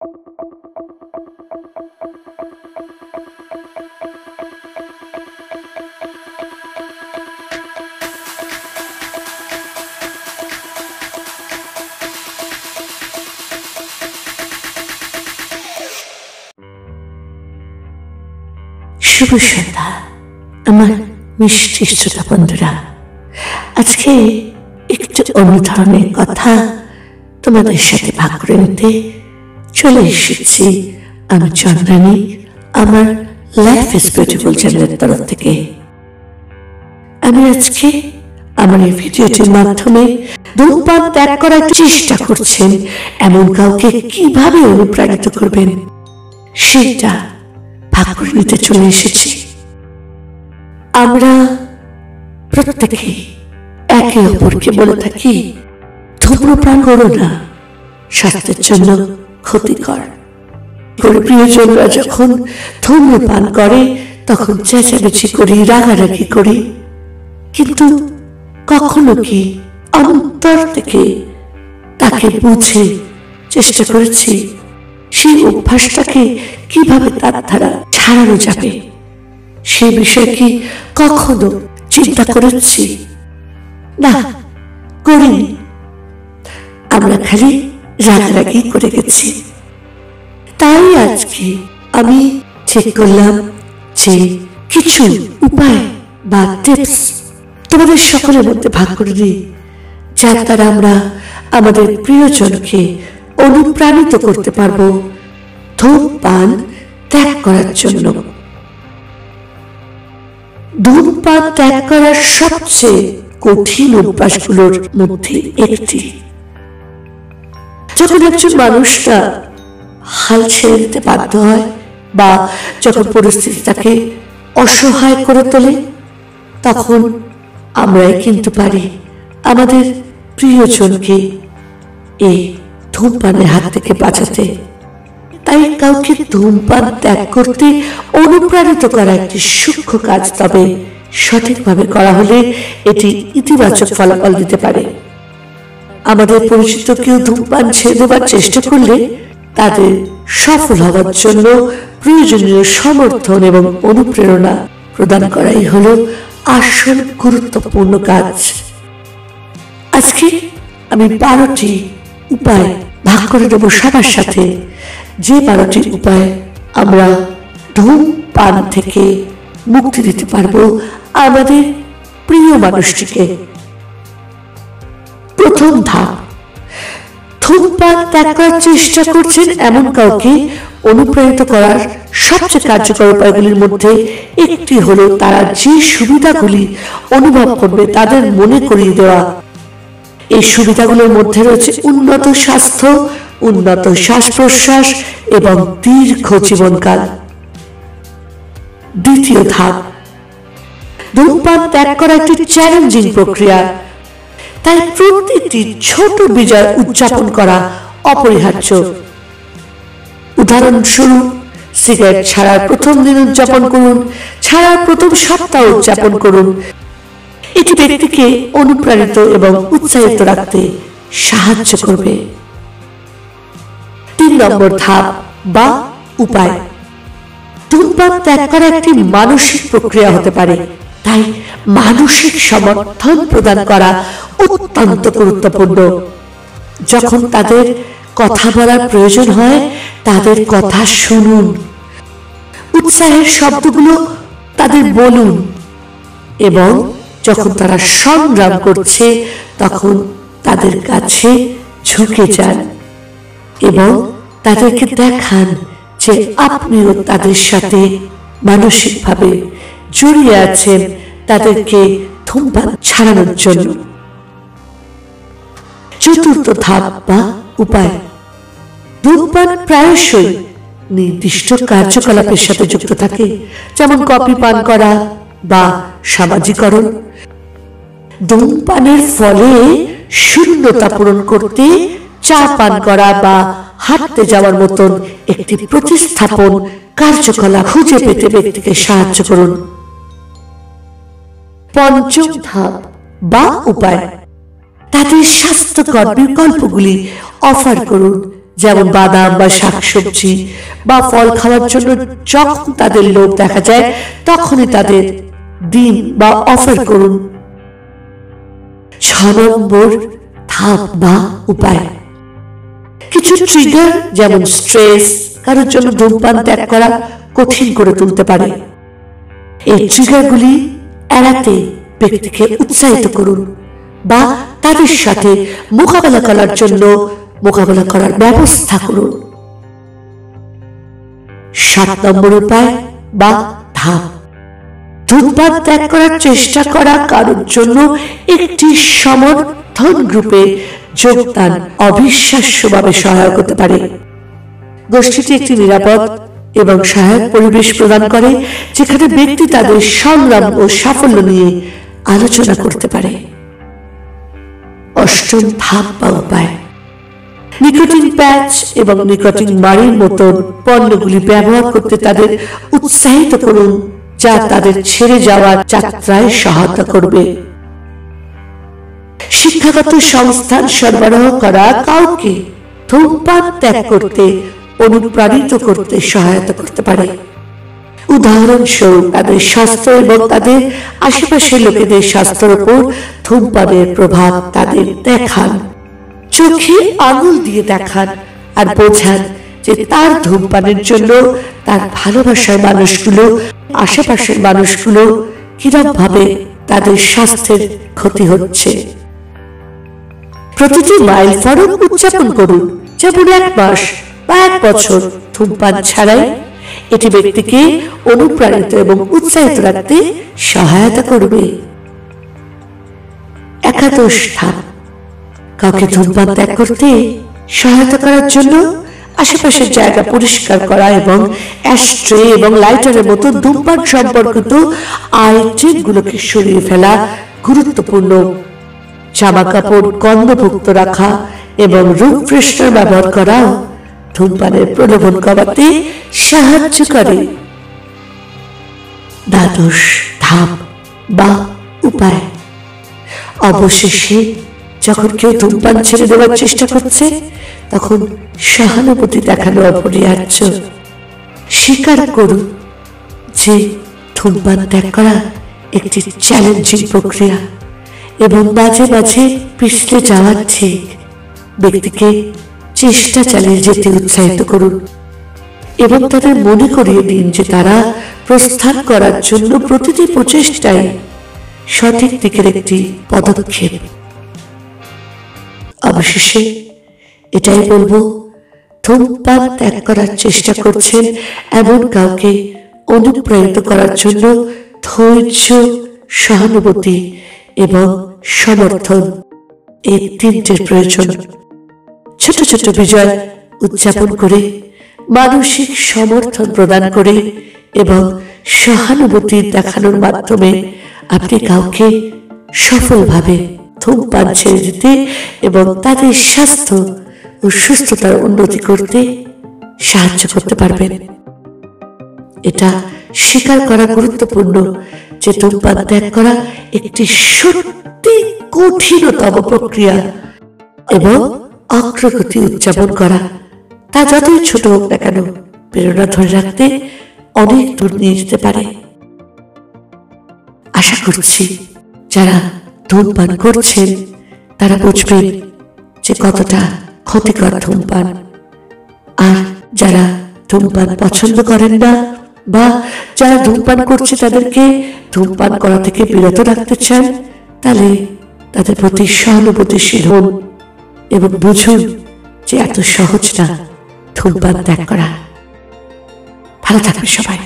শুভ সন্ধ্যা আমার মিষ্টি শ্রোতা বন্ধুরা। আজকে একটু অন্য ধরনের কথা তোমাদের সাথে ভাগ করে নিতে চলে এসেছি আমি চন্দ্রানী, আমার লাইফ ইজ বিউটিফুল চ্যানেলের তরফ থেকে। আমি আজকে আমার এই ভিডিওটির মাধ্যমে ধূমপান ত্যাগ করার চেষ্টা করছেন এমন কাউকে কিভাবে অনুপ্রাণিত করবেন সেটা ভাগ করে নিতে চলে এসেছি। আমরা প্রত্যেকে একে অপরকে বলে থাকি ধূমপান করো না, স্বাস্থ্যের জন্য ক্ষতিকর। প্রিয়জনরা যখন ধূমপান করে তখন চেঁচামেচি করি, রাগারাগি করি, কিন্তু কখনো কি অন্তর থেকে তাকে বুঝে চেষ্টা করেছি সেই অভ্যাসটাকে কিভাবে তার দ্বারা ছাড়ানো যাবে? সে বিষয়ে কি কখনো চিন্তা করেছি? না, করিনি। আমরা খালি রাগারাগি করে গেছি। তাই আজকে আমি ঠিক করলাম যে কিছু উপায় বা টিপস তোমাদের সকলের মধ্যে ভাগ করে দিই, যার দ্বারা আমরা আমাদের প্রিয়জনকে অনুপ্রাণিত করতে পারবো ধূমপান ত্যাগ করার জন্য। ধূমপান ত্যাগ করার সবচেয়ে কঠিন অভ্যাসগুলোর মধ্যে একটি। যখন একজন মানুষটা হাল ছেড়ে দিতে বাধ্য হয় বা যখন পরিস্থিতি তাকে অসহায় করে তোলে, তখন আমরাই কিন্তু পারি আমাদের প্রিয়জনকে এই ধূমপানের হাত থেকে বাঁচাতে। তাই কাউকে ধূমপান ত্যাগ করতে অনুপ্রাণিত করা একটি সূক্ষ্ম কাজ, তবে সঠিকভাবে করা হলে এটি ইতিবাচক ফলাফল দিতে পারে। আমাদের পরিচিত কেউ ধূমপান ছেড়ে দেওয়ার চেষ্টা করলে তাদের সফল হওয়ার জন্য প্রয়োজনীয় সমর্থন এবং অনুপ্রেরণা প্রদান করাই হলো আসল গুরুত্বপূর্ণ কাজ। আজকে আমি 12টি উপায় ভাগ করে দেব সবার সাথে, যে 12টি উপায় আমরা ধূমপান থেকে মুক্তি দিতে পারবো আমাদের প্রিয় মানুষটিকে। প্রথম ধাপ, ধূমপান ত্যাগ করার চেষ্টা করছেন এমন কাউকে অনুপ্রাণিত করার সবচেয়ে কার্যকর উপায়গুলির মধ্যে একটি হলো তারা যে সুবিধাগুলি অনুভব করবে তাদের মনে করিয়ে দেওয়া। এই সুবিধাগুলোর মধ্যে রয়েছে উন্নত স্বাস্থ্য, উন্নত শ্বাস প্রশ্বাস এবং দীর্ঘ জীবনকাল। দ্বিতীয় ধাপ, ধূমপান ত্যাগ করা একটি চ্যালেঞ্জিং প্রক্রিয়া, তাই প্রতিটি ছোট বিজয় উদযাপন করা অপরিহার্য। উদাহরণস্বরূপ, সিগারেট ছাড়ার প্রথম দিন উদযাপন করুন, ছাড়ার প্রথম সপ্তাহ উদযাপন করুন। এটি ব্যক্তিকে অনুপ্রাণিত এবং উৎসাহিত রাখতে সাহায্য করবে। 3 নম্বর ধাপ বা উপায়, ধূমপান ত্যাগ করা একটি মানসিক প্রক্রিয়া হতে পারে, তাই মানসিক সমর্থন প্রদান করা অত্যন্ত গুরুত্বপূর্ণ। যখন তাদের কথা বলার প্রয়োজন হয় তাদের কথা শুনুন, উৎসাহের শব্দগুলো তাদের বলুন, এবং যখন তারা সংগ্রাম করছে তখন তাদের কাছে ঝুঁকে যান এবং তাদেরকে দেখান যে আপনিও তাদের সাথে মানসিকভাবে জড়িয়ে আছেন তাদেরকে ধূমপান ছাড়ানোর জন্য। চতুর্থ ধাপ বা উপায়, ধূমপান প্রায়শই নির্দিষ্ট কার্যকলাপের সাথে যুক্ত থাকে, যেমন কফি পান করা বা সামাজিকরণ। ধূমপানের ফলে শূন্যতা পূরণ করতে চা পান করা বা হাঁটতে যাওয়ার মতন একটি প্রতিস্থাপন কার্যকলাপ খুঁজে পেতে ব্যক্তিকে সাহায্য করুন। পঞ্চম ধাপ বা উপায়, তাদের স্বাস্থ্যকর বিকল্পগুলি অফার করুন, যেমন বাদাম বা শাকসবজি বা ফল খাওয়ার জন্য যখন তাদের লোভ দেখা যায় তখনই তাদের দিন বা অফার করুন। 6 নম্বর ধাপ বা উপায়। কিছু ট্রিগার যেমন স্ট্রেস কারোর জন্য ধূমপান ত্যাগ করা কঠিন করে তুলতে পারে। এই ট্রিগারগুলি এড়াতে ব্যক্তিকে উৎসাহিত করুন বা তাদের সাথে মোকাবেলা করার ব্যবস্থা করুন। 7 নম্বর উপায় বা ধাপ। ধূমপান ত্যাগ করার চেষ্টা করা কারোর জন্য একটি সমর্থন গ্রুপে যোগদান অবিশ্বাস্যভাবে সহায়ক হতে পারে। গোষ্ঠীটি একটি নিরাপদ এবং সহায়ক পরিবেশ প্রদান করে যেখানে ব্যক্তি তাদের সংগ্রাম ও সাফল্য নিয়ে আলোচনা করতে পারে। 8 ধাপ বা উপায়। নিকোটিন প্যাচ এবং নিকোটিন মারির মতন পণ্যগুলি ব্যবহার করতে তাদের উৎসাহিত করুন, যা তাদের ছেড়ে যাওয়ার যাত্রায় সহায়তা করবে। শিক্ষাগত সংস্থান সরবরাহ করা কাউকে ধূমপান ত্যাগ করতে অনুপ্রাণিত করতে সহায়তা করতে পারে। উদাহরণস্বরূপ তাদের স্বাস্থ্য এবং তাদের আশেপাশের লোকেদের স্বাস্থ্যের উপর ধূমপানের প্রভাব তাদের দেখান, চোখে আঙুল দিয়ে দেখান আর বোঝান যে তার ধূমপানের জন্য তার ভালোবাসার মানুষগুলো, আশেপাশের মানুষগুলো কিরকম ভাবে তাদের স্বাস্থ্যের ক্ষতি হচ্ছে। প্রতিটি মাইল ফলক উদযাপন করুন, যেমন 1 মাস বা 1 বছর ধূমপান ছাড়াই। এটি ব্যক্তিকে অনুপ্রাণিত এবং উৎসাহিত রাখতে সহায়তা করবে। 11 ধাপ। কাউকে ধূমপান ত্যাগ করতে সহায়তা করার জন্য আশেপাশের জায়গা পরিষ্কার করা এবং অ্যাশট্রে এবং লাইটারের মতো ধূমপান সম্পর্কিত আইটেমগুলোকে সরিয়ে ফেলা গুরুত্বপূর্ণ। জামা কাপড় গন্ধমুক্ত রাখা এবং রুম ফ্রেশনার ব্যবহার করা ধূমপানের প্রলোভন কমাতে সাহায্য করে। 12 ধাপ বা উপায়। অবশেষে যখন কেউ ধূমপান ছেড়ে দেওয়ার চেষ্টা করছে তখন সহানুভূতি দেখানো অপরিহার্য। স্বীকার করুন যে ধূমপান ত্যাগ করা একটি চ্যালেঞ্জিং প্রক্রিয়া এবং মাঝে মাঝে পিছলে যাওয়া ঠিক। ব্যক্তিকে চেষ্টা চালিয়ে যেতে উৎসাহিত করুন এবং তাদের মনে করিয়ে দিন যে তারা প্রস্থান করার জন্য প্রতিটি প্রচেষ্টাই সঠিক দিকের একটি পদক্ষেপ। অবশেষে এটাই বলবো, ধূমপান ত্যাগ করার চেষ্টা করছেন এমন কাউকে অনুপ্রাণিত করার জন্য ধৈর্য, সহানুভূতি এবং সমর্থন, এই 3টের প্রয়োজন। ছোট ছোট বিজয় উদযাপন করে, মানসিক সমর্থন প্রদান করে এবং সহানুভূতি দেখানোর মাধ্যমে আপনি কাউকে সফলভাবে ধূমপান ছেড়ে দিতে এবং তাদের স্বাস্থ্য ও সুস্থতার উন্নতি করতে সাহায্য করতে পারবেন। এটা স্বীকার করা গুরুত্বপূর্ণ যে ধূমপান ত্যাগ করা একটি সত্যি কঠিনতম প্রক্রিয়া এবং অগ্রগতি উদযাপন করা, তা যতই ছোট হোক না কেন, প্রেরণা ধরে রাখতে অনেক দূর নিয়ে যেতে পারে। আশা করছি যারা ধূমপান করছেন তারা বুঝবেন যে কতটা ক্ষতিকর ধূমপান। আর যারা ধূমপান পছন্দ করেন না বা যারা ধূমপান করছে তাদেরকে ধূমপান করা থেকে বিরত রাখতে চান, তাহলে তাদের প্রতি সহানুভূতিশীল হন এবং বুঝুন যে এত সহজ না ধূমপান ত্যাগ করা। ভালো থাকবে সবাই।